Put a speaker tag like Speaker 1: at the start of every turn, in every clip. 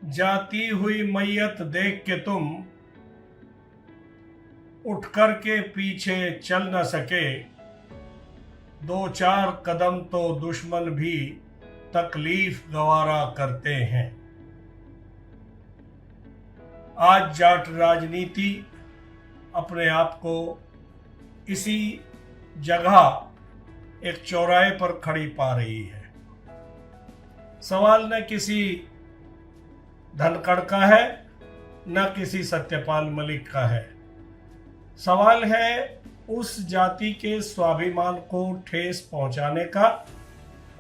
Speaker 1: जाती हुई मैयत देख के तुम उठ कर के पीछे चल न सके, दो चार कदम तो दुश्मन भी तकलीफ गवारा करते हैं। आज जाट राजनीति अपने आप को इसी जगह एक चौराहे पर खड़ी पा रही है। सवाल न किसी धनखड़ का है, न किसी सत्यपाल मलिक का है। सवाल है उस जाति के स्वाभिमान को ठेस पहुंचाने का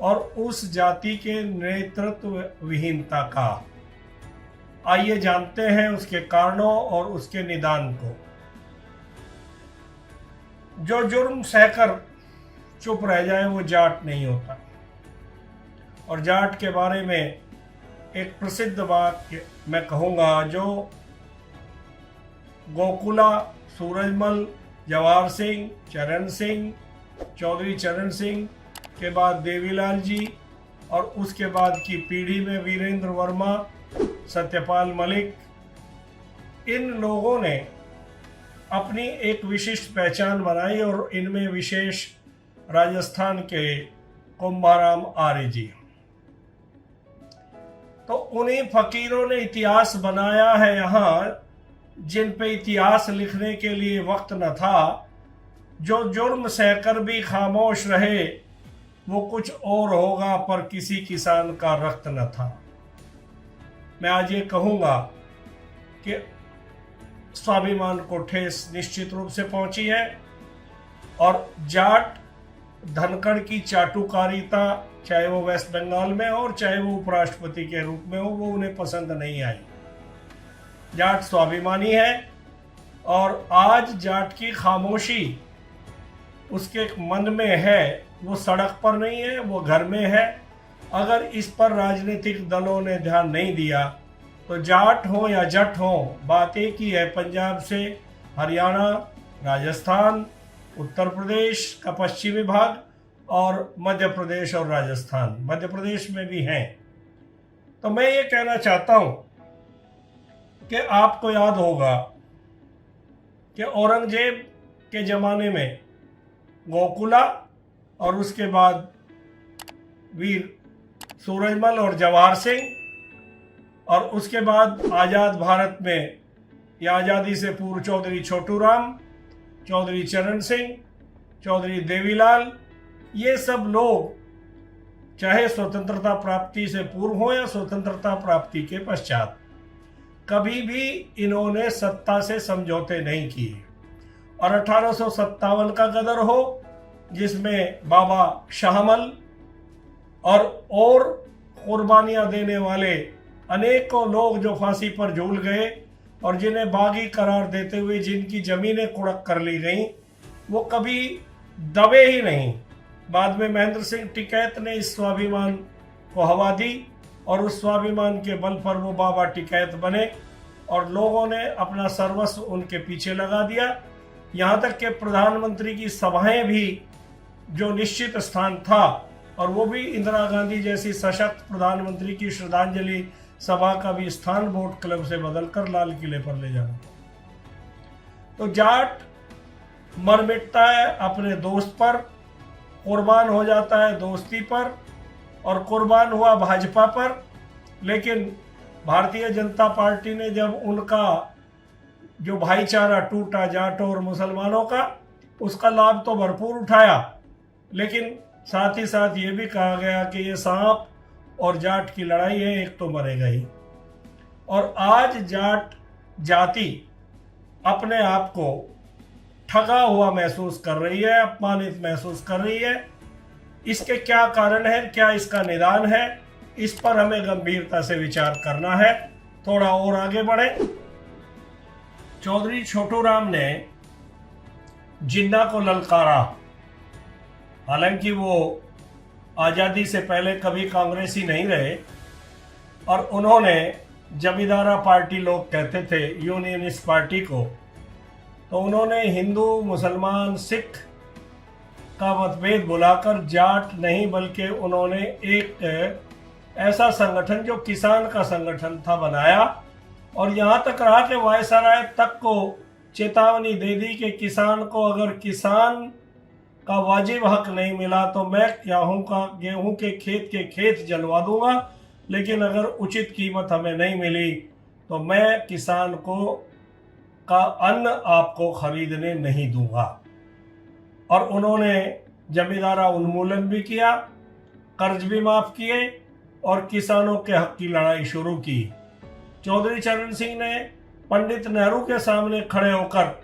Speaker 1: और उस जाति के नेतृत्व विहीनता का। आइए जानते हैं उसके कारणों और उसके निदान को। जो जुर्म सहकर चुप रह जाए वो जाट नहीं होता। और जाट के बारे में एक प्रसिद्ध वाक्य मैं कहूँगा, जो गोकुला, सूरजमल, जवाहर सिंह, चरण सिंह, चौधरी चरण सिंह के बाद देवीलाल जी और उसके बाद की पीढ़ी में वीरेंद्र वर्मा, सत्यपाल मलिक, इन लोगों ने अपनी एक विशिष्ट पहचान बनाई और इनमें विशेष राजस्थान के कुंभाराम आर्य जी। तो उन्हीं फकीरों ने इतिहास बनाया है यहाँ, जिन पे इतिहास लिखने के लिए वक्त न था। जो जुर्म सहकर भी खामोश रहे, वो कुछ और होगा पर किसी किसान का रक्त न था। मैं आज ये कहूँगा कि स्वाभिमान को ठेस निश्चित रूप से पहुंची है और जाट धनखड़ की चाटुकारिता, चाहे वो वेस्ट बंगाल में हो और चाहे वो उपराष्ट्रपति के रूप में हो, वो उन्हें पसंद नहीं आई। जाट स्वाभिमानी है और आज जाट की खामोशी उसके मन में है, वो सड़क पर नहीं है, वो घर में है। अगर इस पर राजनीतिक दलों ने ध्यान नहीं दिया तो जाट हो या जट हो, बात एक ही है। पंजाब से हरियाणा, राजस्थान, उत्तर प्रदेश का पश्चिमी भाग और मध्य प्रदेश और राजस्थान, मध्य प्रदेश में भी हैं। तो मैं ये कहना चाहता हूँ कि आपको याद होगा कि औरंगजेब के ज़माने में गोकुला और उसके बाद वीर सूरजमल और जवाहर सिंह, और उसके बाद आज़ाद भारत में या आज़ादी से पूर्व चौधरी छोटू राम, चौधरी चरण सिंह, चौधरी देवीलाल, ये सब लोग चाहे स्वतंत्रता प्राप्ति से पूर्व हो या स्वतंत्रता प्राप्ति के पश्चात, कभी भी इन्होंने सत्ता से समझौते नहीं किए। और 1857 का गदर हो, जिसमें बाबा शाहमल और कुर्बानियां देने वाले अनेकों लोग जो फांसी पर झूल गए और जिन्हें बागी करार देते हुए जिनकी जमीनें कुड़क कर ली गईं, वो कभी दबे ही नहीं। बाद में महेंद्र सिंह टिकैत ने इस स्वाभिमान को हवा दी और उस स्वाभिमान के बल पर वो बाबा टिकैत बने और लोगों ने अपना सर्वस्व उनके पीछे लगा दिया। यहाँ तक कि प्रधानमंत्री की सभाएं भी जो निश्चित स्थान था, और वो भी इंदिरा गांधी जैसी सशक्त प्रधानमंत्री की श्रद्धांजलि सभा का भी स्थान बोट क्लब से बदलकर लाल किले पर ले जाना। तो जाट मर मिटता है अपने दोस्त पर, कुर्बान हो जाता है दोस्ती पर और कुर्बान हुआ भाजपा पर। लेकिन भारतीय जनता पार्टी ने जब उनका जो भाईचारा टूटा जाटों और मुसलमानों का, उसका लाभ तो भरपूर उठाया, लेकिन साथ ही साथ ये भी कहा गया कि ये सांप और जाट की लड़ाई है, एक तो मरेगा ही। और आज जाट जाति अपने आप को ठगा हुआ महसूस कर रही है, अपमानित महसूस कर रही है। इसके क्या कारण है, क्या इसका निदान है, इस पर हमें गंभीरता से विचार करना है। थोड़ा और आगे बढ़े। चौधरी छोटू राम ने जिन्ना को ललकारा। हालांकि वो आज़ादी से पहले कभी कांग्रेसी नहीं रहे और उन्होंने जमींदारा पार्टी लोग कहते थे, यूनियनिस्ट पार्टी को, तो उन्होंने हिंदू, मुसलमान, सिख का मतभेद बुलाकर जाट नहीं बल्कि उन्होंने एक ऐसा संगठन जो किसान का संगठन था बनाया, और यहां तक रहा कि वायसराय तक को चेतावनी दे दी कि किसान को अगर किसान का वाजिब हक नहीं मिला तो मैं गेहूं के खेत जलवा दूंगा, लेकिन अगर उचित कीमत हमें नहीं मिली तो मैं किसान का अन्न आपको खरीदने नहीं दूंगा। और उन्होंने जमींदारा उन्मूलन भी किया, कर्ज भी माफ किए और किसानों के हक की लड़ाई शुरू की। चौधरी चरण सिंह ने पंडित नेहरू के सामने खड़े होकर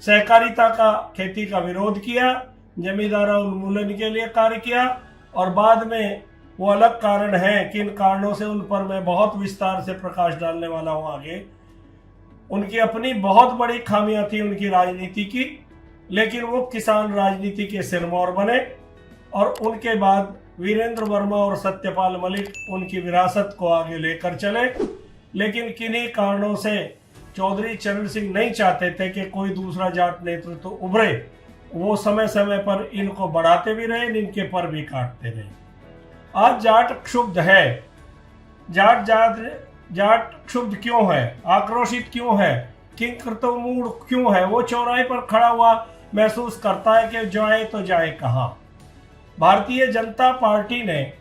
Speaker 1: सहकारिता का खेती का विरोध किया, जमींदारा उन्मूलन के लिए कार्य किया, और बाद में वो अलग कारण हैं, किन कारणों से उन पर मैं बहुत विस्तार से प्रकाश डालने वाला हूं आगे। उनकी अपनी बहुत बड़ी खामियां थी उनकी राजनीति की, लेकिन वो किसान राजनीति के सिरमौर बने, और उनके बाद वीरेंद्र वर्मा और सत्यपाल मलिक उनकी विरासत को आगे लेकर चले। लेकिन किन्हीं कारणों से चौधरी चरण सिंह नहीं चाहते थे कि कोई दूसरा जाट नेतृत्व उभरे। वो समय समय पर इनको बढ़ाते भी रहे, इनके पर भी काटते रहे। आज जाट क्षुब्ध है। जाट क्षुब्ध क्यों है, आक्रोशित क्यों है, किंकृतो मूड क्यों है? वो चौराहे पर खड़ा हुआ महसूस करता है कि जाए तो जाए कहां। भारतीय जनता पार्टी ने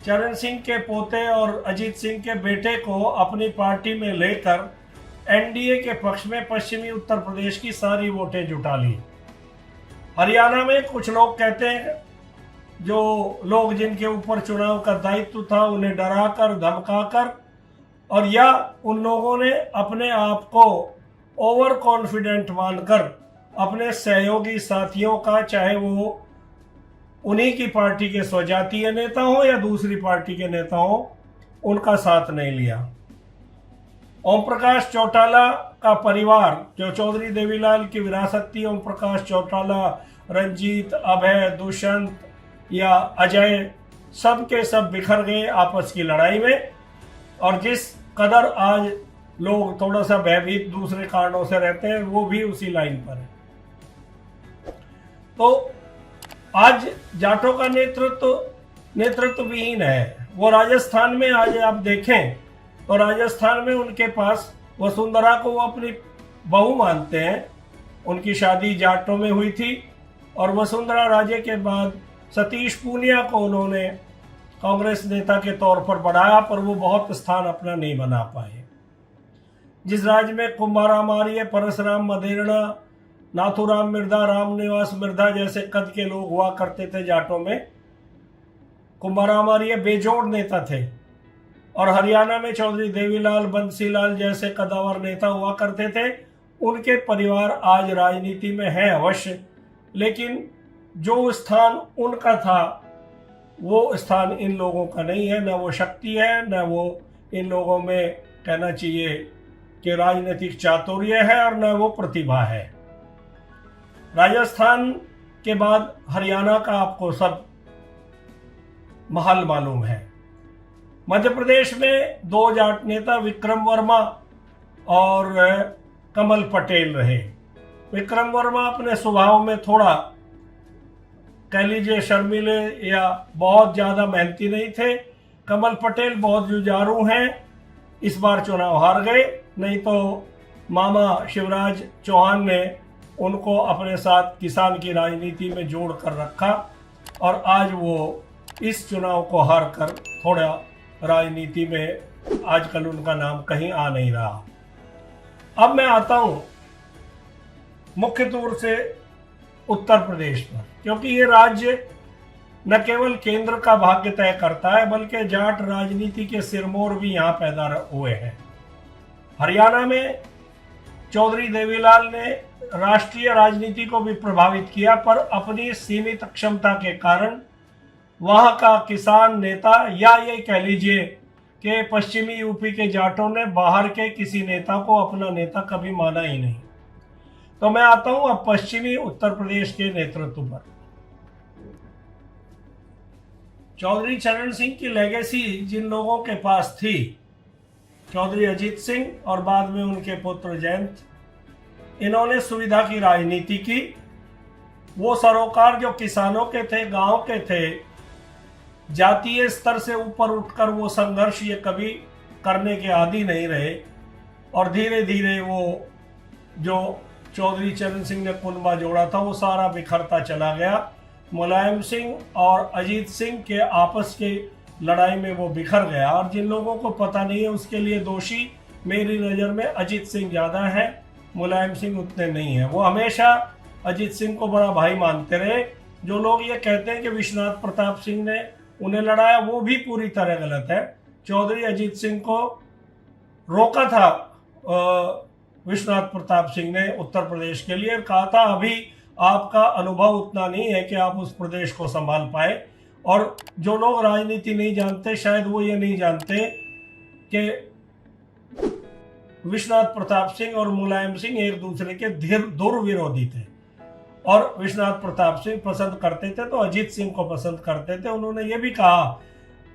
Speaker 1: चरण सिंह के पोते और अजीत सिंह के बेटे को अपनी पार्टी में लेकर एनडीए के पक्ष में पश्चिमी उत्तर प्रदेश की सारी वोटें जुटा ली। हरियाणा में कुछ लोग कहते हैं, जो लोग जिनके ऊपर चुनाव का दायित्व था, उन्हें डराकर धमकाकर, और या उन लोगों ने अपने आप को ओवर कॉन्फिडेंट मानकर अपने सहयोगी साथियों का, चाहे वो उन्हीं की पार्टी के स्वजातीय नेता हो या दूसरी पार्टी के नेता हो, उनका साथ नहीं लिया। ओम प्रकाश चौटाला का परिवार, जो चौधरी देवीलाल की विरासत थी, ओम प्रकाश चौटाला, रंजीत, अभय, दुष्यंत या अजय, सब के सब बिखर गए आपस की लड़ाई में। और जिस कदर आज लोग थोड़ा सा भयभीत दूसरे कारणों से रहते हैं, वो भी उसी लाइन पर है। तो आज जाटों का नेतृत्व विहीन है। वो राजस्थान में आज आप देखें तो राजस्थान में उनके पास वसुंधरा को वो अपनी बहू मानते हैं। उनकी शादी जाटों में हुई थी, और वसुंधरा राजे के बाद सतीश पूनिया को उन्होंने कांग्रेस नेता के तौर पर बढ़ाया, पर वो बहुत स्थान अपना नहीं बना पाए। जिस राज्य में कुंभाराम आर्य, परशुराम मदेरणा, नाथुराम मिर्धा, रामनिवास मिर्धा जैसे कद के लोग हुआ करते थे जाटों में, कुंभाराम आर्य बेजोड़ नेता थे। और हरियाणा में चौधरी देवीलाल, बंसीलाल जैसे कदावर नेता हुआ करते थे। उनके परिवार आज राजनीति में है अवश्य, लेकिन जो स्थान उनका था वो स्थान इन लोगों का नहीं है। न वो शक्ति है, न वो इन लोगों में कहना चाहिए कि राजनीतिक चातुर्य है, और न वो प्रतिभा है। राजस्थान के बाद हरियाणा का आपको सब महल मालूम है। मध्य प्रदेश में दो जाट नेता विक्रम वर्मा और कमल पटेल रहे। विक्रम वर्मा अपने स्वभाव में थोड़ा कह लीजिए शर्मीले या बहुत ज़्यादा मेहनती नहीं थे। कमल पटेल बहुत जुझारू हैं, इस बार चुनाव हार गए, नहीं तो मामा शिवराज चौहान ने उनको अपने साथ किसान की राजनीति में जोड़ कर रखा, और आज वो इस चुनाव को हार कर थोड़ा राजनीति में आजकल उनका नाम कहीं आ नहीं रहा। अब मैं आता हूं मुख्य तौर से उत्तर प्रदेश पर, क्योंकि ये राज्य न केवल केंद्र का भाग्य तय करता है, बल्कि जाट राजनीति के सिरमौर भी यहाँ पैदा हुए हैं। हरियाणा में चौधरी देवीलाल ने राष्ट्रीय राजनीति को भी प्रभावित किया, पर अपनी सीमित क्षमता के कारण वहां का किसान नेता, या ये कह लीजिए कि पश्चिमी यूपी के जाटों ने बाहर के किसी नेता को अपना नेता कभी माना ही नहीं। तो मैं आता हूं अब पश्चिमी उत्तर प्रदेश के नेतृत्व पर। चौधरी चरण सिंह की लेगेसी जिन लोगों के पास थी, चौधरी अजीत सिंह और बाद में उनके पुत्र जयंत, इन्होंने सुविधा की राजनीति की। वो सरोकार जो किसानों के थे, गांव के थे, जातीय स्तर से ऊपर उठकर वो संघर्ष ये कभी करने के आदी नहीं रहे और धीरे धीरे वो जो चौधरी चरण सिंह ने कुनबा जोड़ा था वो सारा बिखरता चला गया। मुलायम सिंह और अजीत सिंह के आपस की लड़ाई में वो बिखर गया और जिन लोगों को पता नहीं है उसके लिए दोषी मेरी नज़र में अजीत सिंह ज़्यादा है, मुलायम सिंह उतने नहीं है। वो हमेशा अजीत सिंह को बड़ा भाई मानते रहे। जो लोग ये कहते हैं कि विश्वनाथ प्रताप सिंह ने उन्हें लड़ाया, वो भी पूरी तरह गलत है। चौधरी अजीत सिंह को रोका था विश्वनाथ प्रताप सिंह ने उत्तर प्रदेश के लिए, कहा था अभी आपका अनुभव उतना नहीं है कि आप उस प्रदेश को संभाल पाए। और जो लोग राजनीति नहीं जानते शायद वो ये नहीं जानते कि विश्वनाथ प्रताप सिंह और मुलायम सिंह एक दूसरे के दुर्विरोधी थे और विश्वनाथ प्रताप सिंह पसंद करते थे तो अजीत सिंह को पसंद करते थे। उन्होंने ये भी कहा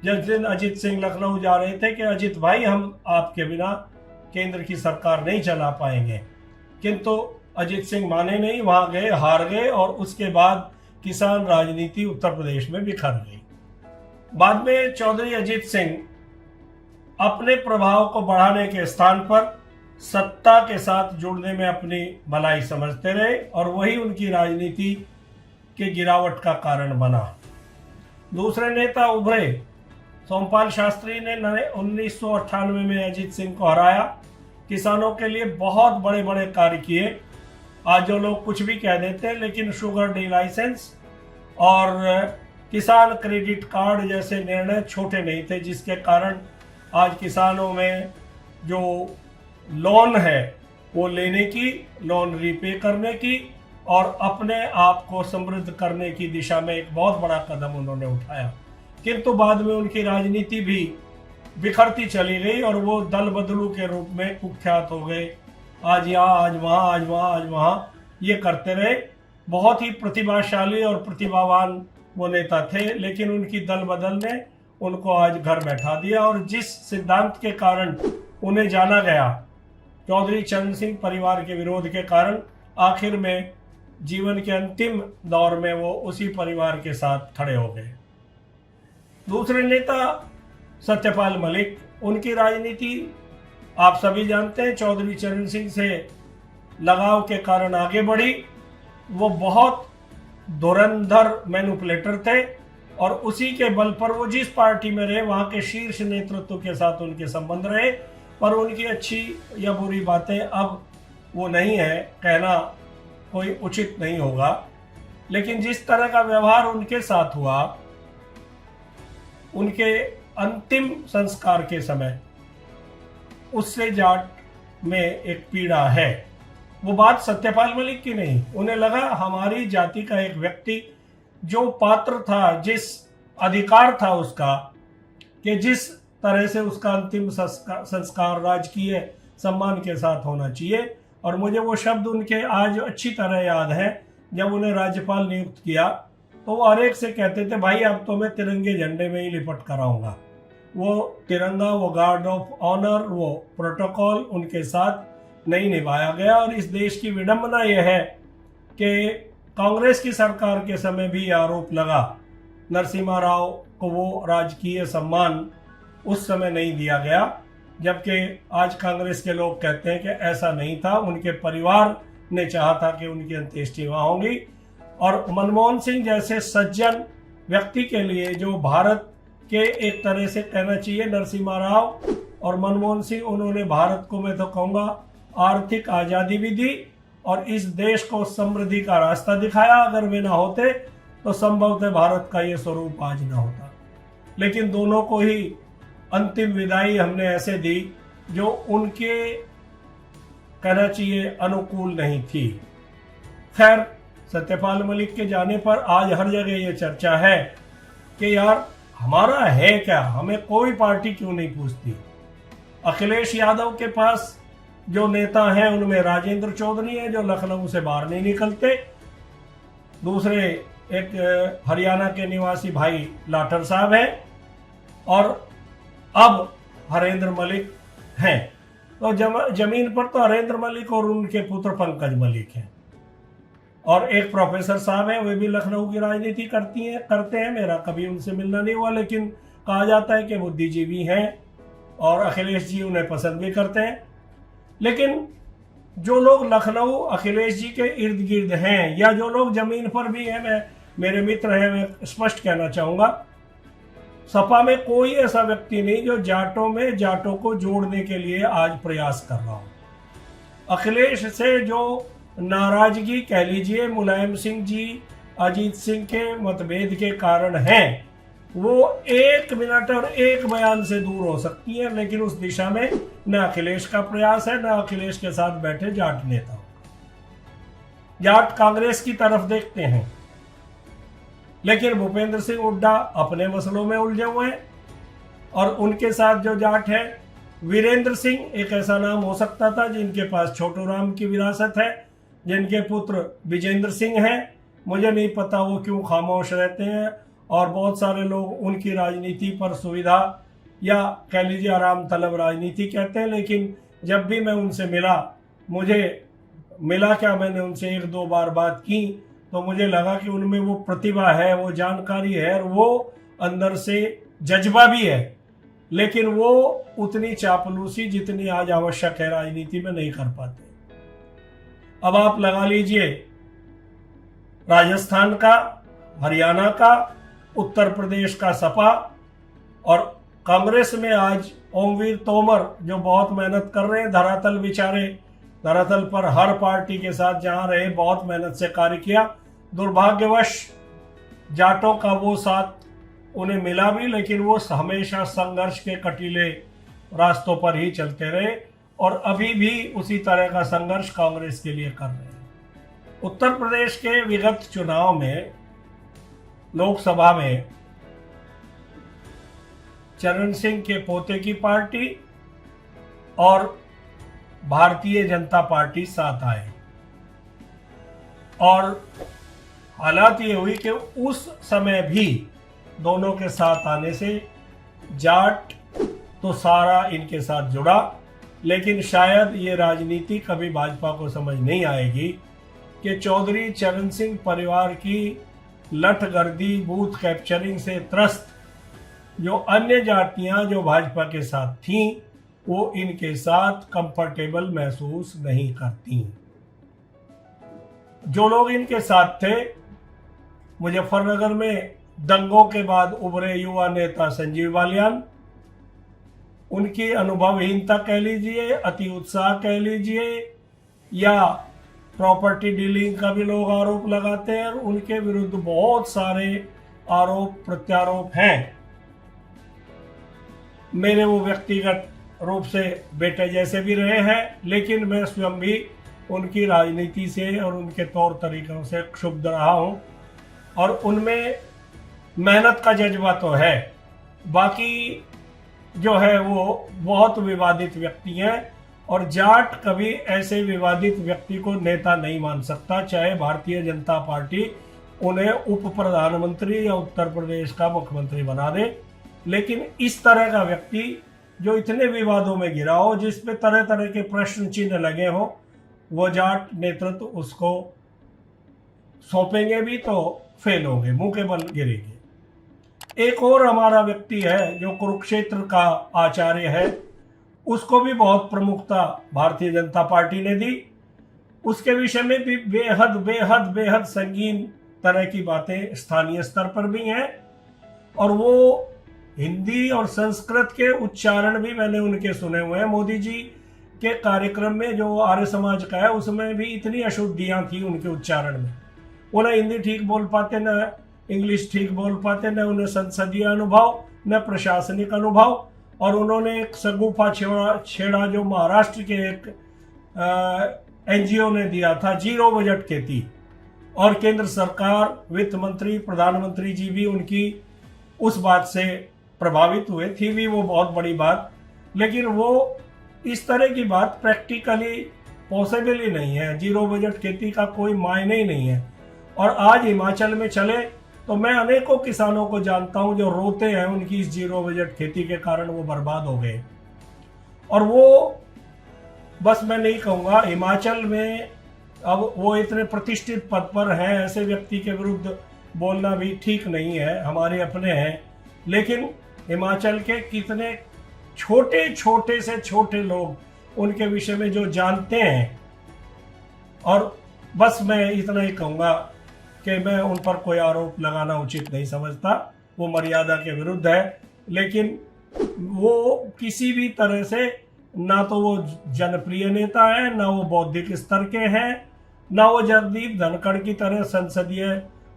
Speaker 1: जिस दिन अजीत सिंह लखनऊ जा रहे थे कि अजीत भाई हम आपके बिना केंद्र की सरकार नहीं चला पाएंगे, किंतु अजीत सिंह माने नहीं, वहां गए, हार गए और उसके बाद किसान राजनीति उत्तर प्रदेश में बिखर गई। बाद में चौधरी अजीत सिंह अपने प्रभाव को बढ़ाने के स्थान पर सत्ता के साथ जुड़ने में अपनी भलाई समझते रहे और वही उनकी राजनीति के गिरावट का कारण बना। दूसरे नेता उभरे। सोमपाल शास्त्री ने 1998 में अजीत सिंह को हराया, किसानों के लिए बहुत बड़े बड़े कार्य किए। आज जो लोग कुछ भी कह देते हैं, लेकिन शुगर डी लाइसेंस और किसान क्रेडिट कार्ड जैसे निर्णय छोटे नहीं थे, जिसके कारण आज किसानों में जो लोन है वो लेने की, लोन रीपे करने की और अपने आप को समृद्ध करने की दिशा में एक बहुत बड़ा कदम उन्होंने उठाया। किंतु बाद में उनकी राजनीति भी बिखरती चली गई और वो दल बदलू के रूप में कुख्यात हो गए। आज यहाँ, आज वहाँ, आज वहाँ, आज वहाँ ये करते रहे। बहुत ही प्रतिभाशाली और प्रतिभावान वो नेता थे, लेकिन उनकी दल बदल ने उनको आज घर बैठा दिया और जिस सिद्धांत के कारण उन्हें जाना गया, चौधरी चरण सिंह परिवार के विरोध के कारण, आखिर में जीवन के अंतिम दौर में वो उसी परिवार के साथ खड़े हो गए। दूसरे नेता सत्यपाल मलिक, उनकी राजनीति आप सभी जानते हैं, चौधरी चरण सिंह से लगाव के कारण आगे बढ़ी। वो बहुत धुरंधर मैनिपुलेटर थे और उसी के बल पर वो जिस पार्टी में रहे वहाँ के शीर्ष नेतृत्व के साथ उनके संबंध रहे, पर उनकी अच्छी या बुरी बातें अब वो नहीं है, कहना कोई उचित नहीं होगा। लेकिन जिस तरह का व्यवहार उनके साथ हुआ, उनके अंतिम संस्कार के समय, उससे जाट में एक पीड़ा है। वो बात सत्यपाल मलिक की नहीं, उन्हें लगा हमारी जाति का एक व्यक्ति जो पात्र था, जिस अधिकार था उसका, कि जिस तरह से उसका अंतिम संस्कार राजकीय सम्मान के साथ होना चाहिए। और मुझे वो शब्द उनके आज अच्छी तरह याद है, जब उन्हें राज्यपाल नियुक्त किया तो वो हर एक से कहते थे भाई अब तो मैं तिरंगे झंडे में ही लिपट कर आऊँगा। वो तिरंगा, वो गार्ड ऑफ ऑनर, वो प्रोटोकॉल उनके साथ नहीं निभाया गया। और इस देश की विडंबना यह है कि कांग्रेस की सरकार के समय भी आरोप लगा नरसिम्हा राव को वो राजकीय सम्मान उस समय नहीं दिया गया, जबकि आज कांग्रेस के लोग कहते हैं कि ऐसा नहीं था, उनके परिवार ने चाहा था कि उनकी अंत्येष्टि वहाँ होगी। और मनमोहन सिंह जैसे सज्जन व्यक्ति के लिए, जो भारत के एक तरह से कहना चाहिए नरसिम्हा राव और मनमोहन सिंह, उन्होंने भारत को, मैं तो कहूँगा, आर्थिक आज़ादी भी दी और इस देश को समृद्धि का रास्ता दिखाया। अगर वे ना होते तो संभवतः भारत का ये स्वरूप आज ना होता। लेकिन दोनों को ही अंतिम विदाई हमने ऐसे दी जो उनके, कहना चाहिए, अनुकूल नहीं थी। खैर, सत्यपाल मलिक के जाने पर आज हर जगह ये चर्चा है कि यार हमारा है क्या, हमें कोई पार्टी क्यों नहीं पूछती। अखिलेश यादव के पास जो नेता हैं उनमें राजेंद्र चौधरी है जो लखनऊ से बाहर नहीं निकलते। दूसरे एक हरियाणा के निवासी भाई लाठर साहब हैं और अब हरेंद्र मलिक हैं। तो जमीन पर तो हरेंद्र मलिक और उनके पुत्र पंकज मलिक हैं। और एक प्रोफेसर साहब हैं, वे भी लखनऊ की राजनीति करते हैं। मेरा कभी उनसे मिलना नहीं हुआ, लेकिन कहा जाता है कि बुद्धिजीवी हैं और अखिलेश जी उन्हें पसंद भी करते हैं। लेकिन जो लोग लखनऊ अखिलेश जी के इर्द गिर्द हैं, या जो लोग जमीन पर भी हैं, मेरे मित्र हैं, मैं स्पष्ट कहना चाहूँगा, सपा में कोई ऐसा व्यक्ति नहीं जो जाटों में जाटों को जोड़ने के लिए आज प्रयास कर रहा हो। अखिलेश से जो नाराजगी कह लीजिए मुलायम सिंह जी, अजीत सिंह के मतभेद के कारण हैं, वो 1 मिनट और 1 बयान से दूर हो सकती है, लेकिन उस दिशा में न अखिलेश का प्रयास है, न अखिलेश के साथ बैठे जाट नेता। जाट कांग्रेस की तरफ देखते हैं, लेकिन भूपेंद्र सिंह हुड्डा अपने मसलों में उलझे हुए हैं। और उनके साथ जो जाट है, वीरेंद्र सिंह एक ऐसा नाम हो सकता था जिनके पास छोटू राम की विरासत है, जिनके पुत्र विजेंद्र सिंह हैं। मुझे नहीं पता वो क्यों खामोश रहते हैं, और बहुत सारे लोग उनकी राजनीति पर सुविधा या कह लीजिए आराम तलब राजनीति कहते हैं। लेकिन जब भी मैं उनसे मैंने उनसे 1-2 बार बात की, तो मुझे लगा कि उनमें वो प्रतिभा है, वो जानकारी है, और वो अंदर से जज्बा भी है, लेकिन वो उतनी चापलूसी जितनी आज आवश्यक है राजनीति में नहीं कर पाते। अब आप लगा लीजिए राजस्थान का, हरियाणा का, उत्तर प्रदेश का सपा, और कांग्रेस में आज ओमवीर तोमर जो बहुत मेहनत कर रहे हैं, धरातल पर हर पार्टी के साथ जहां रहे बहुत मेहनत से कार्य किया। दुर्भाग्यवश जाटों का वो साथ उन्हें मिला भी, लेकिन वो हमेशा संघर्ष के कटीले रास्तों पर ही चलते रहे, और अभी भी उसी तरह का संघर्ष कांग्रेस के लिए कर रहे हैं। उत्तर प्रदेश के विगत चुनाव में लोकसभा में चरण सिंह के पोते की पार्टी और भारतीय जनता पार्टी साथ आए, और हालात ये हुई कि उस समय भी दोनों के साथ आने से जाट तो सारा इनके साथ जुड़ा, लेकिन शायद ये राजनीति कभी भाजपा को समझ नहीं आएगी कि चौधरी चरण सिंह परिवार की लठगर्दी, बूथ कैप्चरिंग से त्रस्त जो अन्य जातियां जो भाजपा के साथ थीं, वो इनके साथ कंफर्टेबल महसूस नहीं करती। जो लोग इनके साथ थे, मुजफ्फरनगर में दंगों के बाद उभरे युवा नेता संजीव बालियान, उनकी अनुभवहीनता कह लीजिए, अति उत्साह कह लीजिए, या प्रॉपर्टी डीलिंग का भी लोग आरोप लगाते हैं, और उनके विरुद्ध बहुत सारे आरोप प्रत्यारोप हैं। मेरे वो व्यक्तिगत रूप से बेटे जैसे भी रहे हैं, लेकिन मैं स्वयं भी उनकी राजनीति से और उनके तौर तरीकों से क्षुब्ध रहा हूं, और उनमें मेहनत का जज्बा तो है। बाकी जो है वो बहुत विवादित व्यक्ति हैं, और जाट कभी ऐसे विवादित व्यक्ति को नेता नहीं मान सकता, चाहे भारतीय जनता पार्टी उन्हें उप प्रधानमंत्री या उत्तर प्रदेश का मुख्यमंत्री बना दे। लेकिन इस तरह का व्यक्ति जो इतने विवादों में गिरा हो, जिस पे तरह तरह के प्रश्न चिन्ह लगे हो, वो जाट नेतृत्व उसको सौंपेंगे भी तो फेल होंगे, मुंह के बल गिरेंगे। एक और हमारा व्यक्ति है जो कुरुक्षेत्र का आचार्य है, उसको भी बहुत प्रमुखता भारतीय जनता पार्टी ने दी। उसके विषय में भी बेहद बेहद बेहद संगीन तरह की बातें स्थानीय स्तर पर भी हैं, और वो हिंदी और संस्कृत के उच्चारण भी मैंने उनके सुने हुए हैं। मोदी जी के कार्यक्रम में जो आर्य समाज का है, उसमें भी इतनी अशुद्धियां थी उनके उच्चारण में। वो न हिंदी ठीक बोल पाते, न इंग्लिश ठीक बोल पाते, न उन्हें संसदीय अनुभव, न प्रशासनिक अनुभव। और उन्होंने एक सगुफा छेड़ा जो महाराष्ट्र के एक एनजीओ ने दिया था, 0 बजट खेती, और केंद्र सरकार, वित्त मंत्री, प्रधानमंत्री जी भी उनकी उस बात से प्रभावित हुए थी भी, वो बहुत बड़ी बात। लेकिन वो इस तरह की बात प्रैक्टिकली पॉसिबल ही नहीं है। 0 बजट खेती का कोई मायने ही नहीं है। और आज हिमाचल में चले तो मैं अनेकों किसानों को जानता हूं जो रोते हैं उनकी इस 0 बजट खेती के कारण वो बर्बाद हो गए। और वो बस मैं नहीं कहूँगा, हिमाचल में अब वो इतने प्रतिष्ठित पद पर हैं, ऐसे व्यक्ति के विरुद्ध बोलना भी ठीक नहीं है, हमारे अपने हैं। लेकिन हिमाचल के कितने छोटे छोटे से छोटे लोग उनके विषय में जो जानते हैं, और बस मैं इतना ही कहूँगा कि मैं उन पर कोई आरोप लगाना उचित नहीं समझता, वो मर्यादा के विरुद्ध है। लेकिन वो किसी भी तरह से ना तो वो जनप्रिय नेता है, ना वो बौद्धिक स्तर के हैं, ना वो जगदीप धनखड़ की तरह संसदीय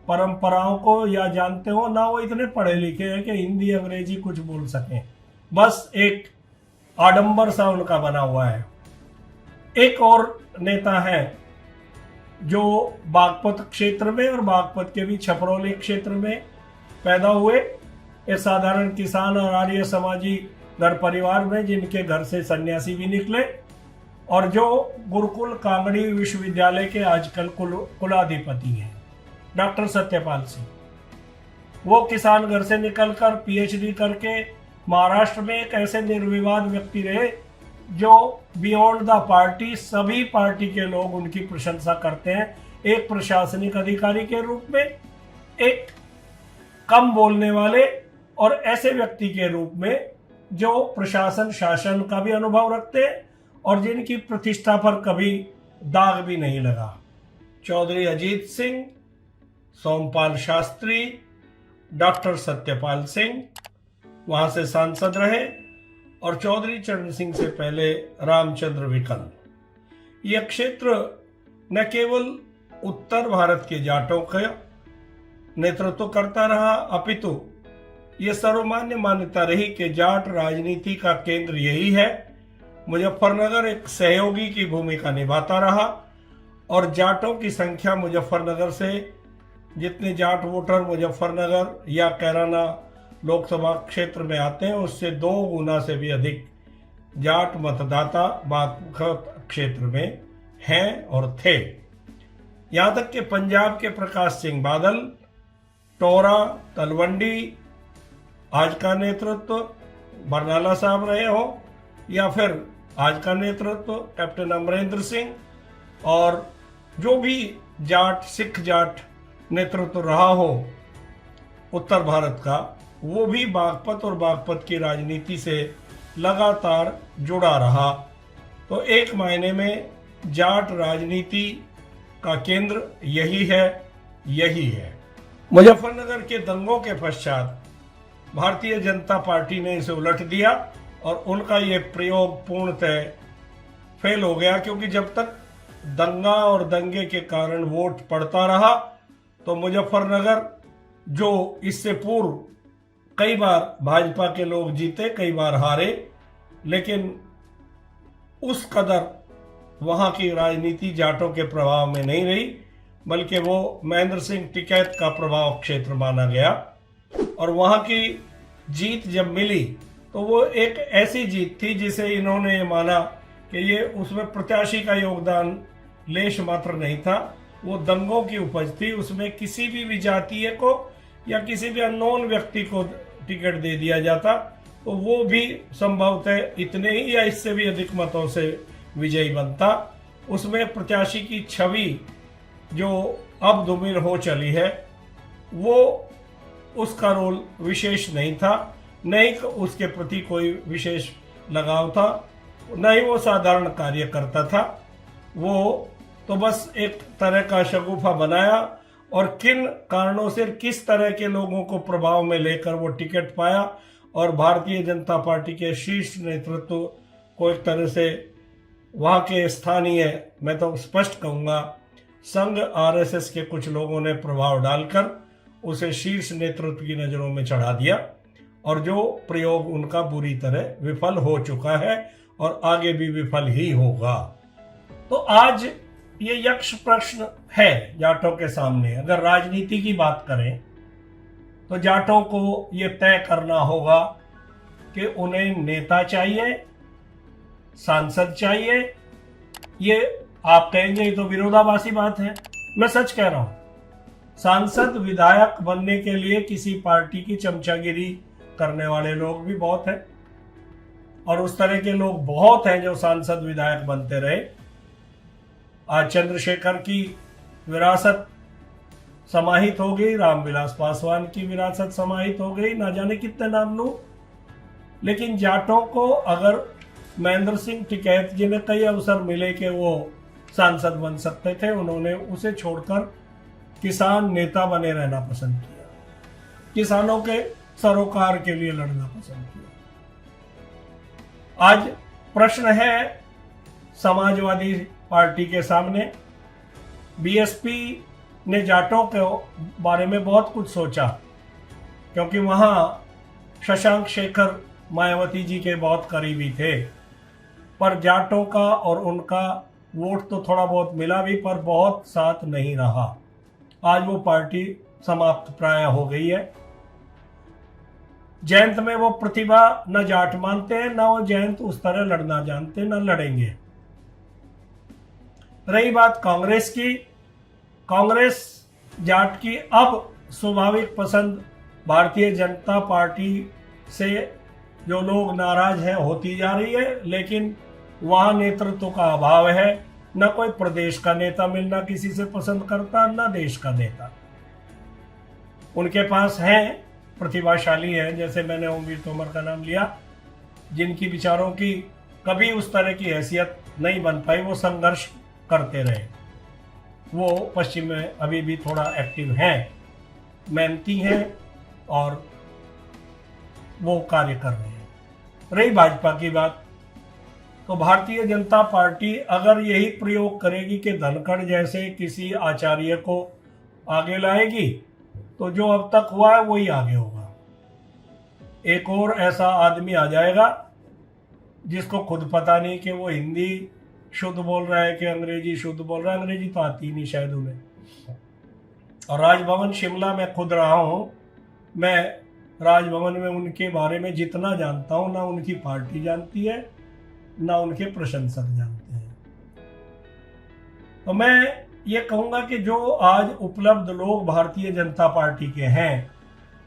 Speaker 1: परंपराओं को या जानते हो, ना वो इतने पढ़े लिखे हैं कि हिंदी अंग्रेजी कुछ बोल सकें। बस एक आडंबर सा उनका बना हुआ है। एक और नेता है जो बागपत क्षेत्र में और बागपत के भी छपरौली क्षेत्र में पैदा हुए, एक साधारण किसान और आर्य समाजी घर परिवार में, जिनके घर से सन्यासी भी निकले, और जो गुरुकुल कांगड़ी विश्वविद्यालय के आजकल कुलाधिपति हैं, डॉक्टर सत्यपाल सिंह। वो किसान घर से निकलकर पीएचडी करके महाराष्ट्र में एक ऐसे निर्विवाद व्यक्ति रहे जो बियॉन्ड द पार्टी, सभी पार्टी के लोग उनकी प्रशंसा करते हैं, एक प्रशासनिक अधिकारी के रूप में, एक कम बोलने वाले और ऐसे व्यक्ति के रूप में जो प्रशासन शासन का भी अनुभव रखते हैं और जिनकी प्रतिष्ठा पर कभी दाग भी नहीं लगा। चौधरी अजीत सिंह, सोमपाल शास्त्री, डॉक्टर सत्यपाल सिंह वहां से सांसद रहे, और चौधरी चरण सिंह से पहले रामचंद्र विकल। यह क्षेत्र न केवल उत्तर भारत के जाटों का नेतृत्व करता रहा, अपितु यह सर्वमान्य मान्यता रही कि जाट राजनीति का केंद्र यही है। मुजफ्फरनगर एक सहयोगी की भूमिका निभाता रहा, और जाटों की संख्या मुजफ्फरनगर से, जितने जाट वोटर मुजफ्फरनगर या कैराना लोकसभा क्षेत्र में आते हैं, उससे 2 गुना से भी अधिक जाट मतदाता बागपत क्षेत्र में हैं और थे। यहां तक कि पंजाब के प्रकाश सिंह बादल, टोरा, तलवंडी, आज का नेतृत्व बरनाला साहब रहे हो, या फिर आज का नेतृत्व कैप्टन अमरेंद्र सिंह, और जो भी जाट सिख जाट नेतृत्व रहा हो उत्तर भारत का, वो भी बागपत और बागपत की राजनीति से लगातार जुड़ा रहा। तो एक मायने में जाट राजनीति का केंद्र यही है। मुजफ्फरनगर के दंगों के पश्चात भारतीय जनता पार्टी ने इसे उलट दिया, और उनका ये प्रयोग पूर्णतः फेल हो गया, क्योंकि जब तक दंगा और दंगे के कारण वोट पड़ता रहा तो मुजफ्फरनगर, जो इससे पूर्व कई बार भाजपा के लोग जीते, कई बार हारे, लेकिन उस कदर वहां की राजनीति जाटों के प्रभाव में नहीं रही, बल्कि वो महेंद्र सिंह टिकैत का प्रभाव क्षेत्र माना गया। और वहां की जीत जब मिली तो वो एक ऐसी जीत थी जिसे इन्होंने माना कि ये उसमें प्रत्याशी का योगदान लेश मात्र नहीं था, वो दंगों की उपज थी। उसमें किसी भी विजातीय को या किसी भी अननोन व्यक्ति को टिकट दे दिया जाता तो वो भी संभवतः इतने ही या इससे भी अधिक मतों से विजयी बनता। उसमें प्रत्याशी की छवि जो अब धूमिल हो चली है, वो उसका रोल विशेष नहीं था, न ही उसके प्रति कोई विशेष लगाव था, न ही वो साधारण कार्य करता था। वो तो बस एक तरह का शगुफा बनाया, और किन कारणों से किस तरह के लोगों को प्रभाव में लेकर वो टिकट पाया, और भारतीय जनता पार्टी के शीर्ष नेतृत्व को एक तरह से वहाँ के स्थानीय, मैं तो स्पष्ट कहूँगा, संघ आरएसएस के कुछ लोगों ने प्रभाव डालकर उसे शीर्ष नेतृत्व की नज़रों में चढ़ा दिया, और जो प्रयोग उनका बुरी तरह विफल हो चुका है और आगे भी विफल ही होगा। तो आज ये यक्ष प्रश्न है जाटों के सामने। अगर राजनीति की बात करें तो जाटों को ये तय करना होगा कि उन्हें नेता चाहिए, सांसद चाहिए। ये आप कहेंगे ये तो विरोधाभासी बात है, मैं सच कह रहा हूं। सांसद विधायक बनने के लिए किसी पार्टी की चमचागिरी करने वाले लोग भी बहुत हैं, और उस तरह के लोग बहुत हैं जो सांसद विधायक बनते रहे। आज चंद्रशेखर की विरासत समाहित हो गई, रामविलास पासवान की विरासत समाहित हो गई, ना जाने कितने नाम लूं। लेकिन जाटों को अगर महेंद्र सिंह टिकैत जी ने कई अवसर मिले कि वो सांसद बन सकते थे, उन्होंने उसे छोड़कर किसान नेता बने रहना पसंद किया, किसानों के सरोकार के लिए लड़ना पसंद किया। आज प्रश्न है समाजवादी पार्टी के सामने। बीएसपी ने जाटों के बारे में बहुत कुछ सोचा, क्योंकि वहां शशांक शेखर मायावती जी के बहुत करीबी थे, पर जाटों का और उनका वोट तो थोड़ा बहुत मिला भी, पर बहुत साथ नहीं रहा। आज वो पार्टी समाप्त प्राय हो गई है। जयंत में वो प्रतिभा न जाट मानते हैं, न वो जयंत उस तरह लड़ना जानते, न लड़ेंगे। रही बात कांग्रेस की, कांग्रेस जाट की अब स्वाभाविक पसंद भारतीय जनता पार्टी से जो लोग नाराज हैं होती जा रही है, लेकिन वहां नेतृत्व का अभाव है। न कोई प्रदेश का नेता मिलना किसी से पसंद करता, न देश का नेता। उनके पास हैं, प्रतिभाशाली हैं, जैसे मैंने ओमवीर तोमर का नाम लिया, जिनकी विचारों की कभी उस तरह की हैसियत नहीं बन पाई, वो संघर्ष करते रहे। वो पश्चिम में अभी भी थोड़ा एक्टिव हैं, मेहनती हैं और वो कार्य कर रहे हैं। रही भाजपा की बात, तो भारतीय जनता पार्टी अगर यही प्रयोग करेगी कि धनखड़ जैसे किसी आचार्य को आगे लाएगी, तो जो अब तक हुआ है वही आगे होगा। एक और ऐसा आदमी आ जाएगा जिसको खुद पता नहीं कि वो हिंदी शुद्ध बोल रहा है कि अंग्रेजी शुद्ध बोल रहा है। अंग्रेजी तो आती नहीं शायद उन्हें। और राजभवन शिमला में खुद रहा हूँ, मैं राजभवन में उनके बारे में जितना जानता हूँ, ना उनकी पार्टी जानती है, ना उनके प्रशंसक जानते हैं। तो मैं ये कहूँगा कि जो आज उपलब्ध लोग भारतीय जनता पार्टी के हैं,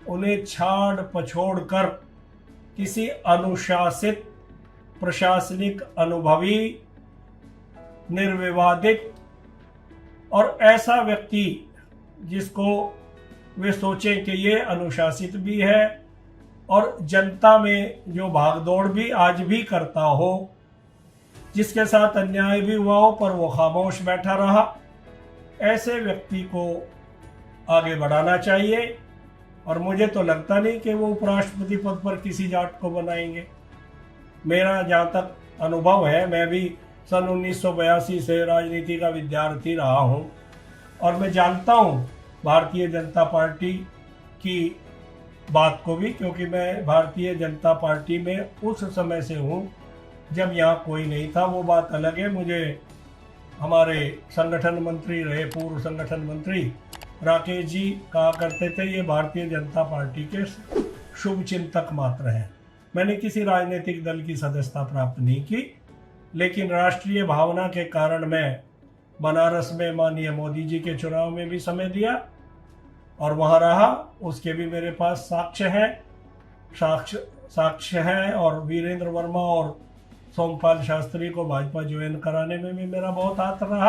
Speaker 1: उन्हें छाड़ पछोड़ कर किसी अनुशासित, प्रशासनिक, अनुभवी, निर्विवादित और ऐसा व्यक्ति जिसको वे सोचें कि ये अनुशासित भी है और जनता में जो भागदौड़ भी आज भी करता हो, जिसके साथ अन्याय भी हुआ हो पर वो खामोश बैठा रहा, ऐसे व्यक्ति को आगे बढ़ाना चाहिए। और मुझे तो लगता नहीं कि वो उपराष्ट्रपति पद पर किसी जाट को बनाएंगे। मेरा जहाँ तक अनुभव है, मैं भी सन 1982 से राजनीति का विद्यार्थी रहा हूँ और मैं जानता हूँ भारतीय जनता पार्टी की बात को भी, क्योंकि मैं भारतीय जनता पार्टी में उस समय से हूँ जब यहाँ कोई नहीं था। वो बात अलग है। मुझे हमारे संगठन मंत्री रहे, पूर्व संगठन मंत्री राकेश जी कहा करते थे, ये भारतीय जनता पार्टी के शुभ चिंतक मात्र हैं। मैंने किसी राजनीतिक दल की सदस्यता प्राप्त नहीं की, लेकिन राष्ट्रीय भावना के कारण मैं बनारस में माननीय मोदी जी के चुनाव में भी समय दिया और वहाँ रहा। उसके भी मेरे पास साक्ष्य है। और वीरेंद्र वर्मा और सोमपाल शास्त्री को भाजपा ज्वाइन कराने में भी मेरा बहुत हाथ रहा।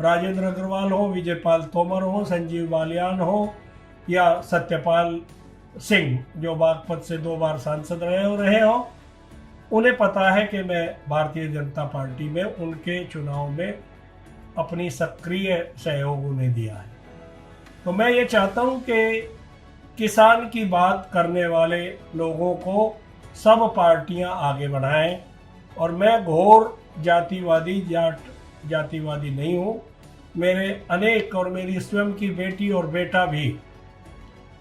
Speaker 1: राजेंद्र अग्रवाल हो, विजयपाल तोमर हो, संजीव बालियान हो या सत्यपाल सिंह जो बागपत से 2 बार सांसद रहे हो, उन्हें पता है कि मैं भारतीय जनता पार्टी में उनके चुनाव में अपनी सक्रिय सहयोग उन्हें दिया है। तो मैं ये चाहता हूँ कि किसान की बात करने वाले लोगों को सब पार्टियां आगे बढ़ाएं। और मैं घोर जातिवादी नहीं हूँ। मेरे अनेक और मेरी स्वयं की बेटी और बेटा भी,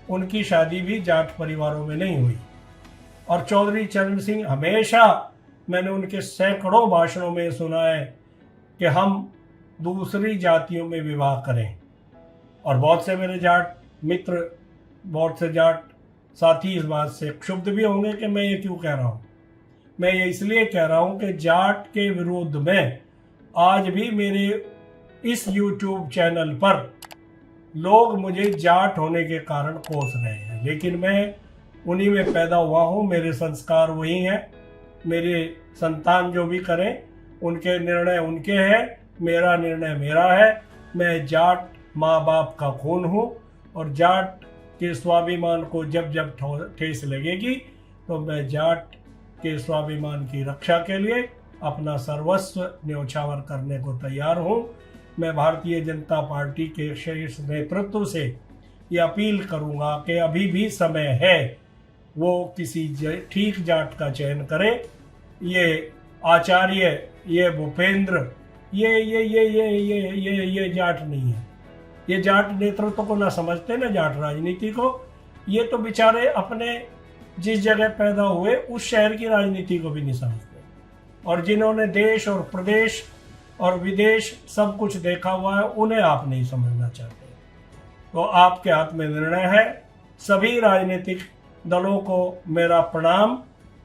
Speaker 1: उनकी शादी भी जाट परिवारों में नहीं हुई। और चौधरी चरण सिंह, हमेशा मैंने उनके सैकड़ों भाषणों में सुना है कि हम दूसरी जातियों में विवाह करें। और बहुत से मेरे जाट मित्र, बहुत से जाट साथी इस बात से क्षुब्ध भी होंगे कि मैं ये क्यों कह रहा हूँ। मैं ये इसलिए कह रहा हूँ कि जाट के विरोध में आज भी मेरे इस YouTube चैनल पर लोग मुझे जाट होने के कारण कोस रहे हैं, लेकिन मैं उन्हीं में पैदा हुआ हूँ। मेरे संस्कार वही हैं। मेरे संतान जो भी करें, उनके निर्णय उनके हैं। मेरा निर्णय मेरा है। मैं जाट माँ बाप का खून हूँ और जाट के स्वाभिमान को जब जब ठेस लगेगी तो मैं जाट के स्वाभिमान की रक्षा के लिए अपना सर्वस्व न्योछावर करने को तैयार हूँ। मैं भारतीय जनता पार्टी के शीर्ष नेतृत्व से ये अपील करूँगा कि अभी भी समय है, वो किसी ठीक जाट का चयन करे। ये आचार्य, ये भूपेंद्र, ये जाट नहीं है। ये जाट नेतृत्व को ना समझते ना जाट राजनीति को। ये तो बेचारे अपने जिस जगह पैदा हुए उस शहर की राजनीति को भी नहीं समझते, और जिन्होंने देश और प्रदेश और विदेश सब कुछ देखा हुआ है उन्हें आप नहीं समझना चाहते। तो आपके हाथ में निर्णय है। सभी राजनीतिक दलों को मेरा प्रणाम,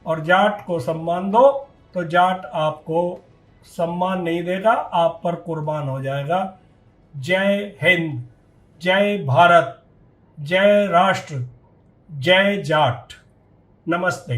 Speaker 1: और जाट को सम्मान दो तो जाट आपको सम्मान नहीं देगा, आप पर कुर्बान हो जाएगा। जय हिंद, जय भारत, जय राष्ट्र, जय जाट। नमस्ते।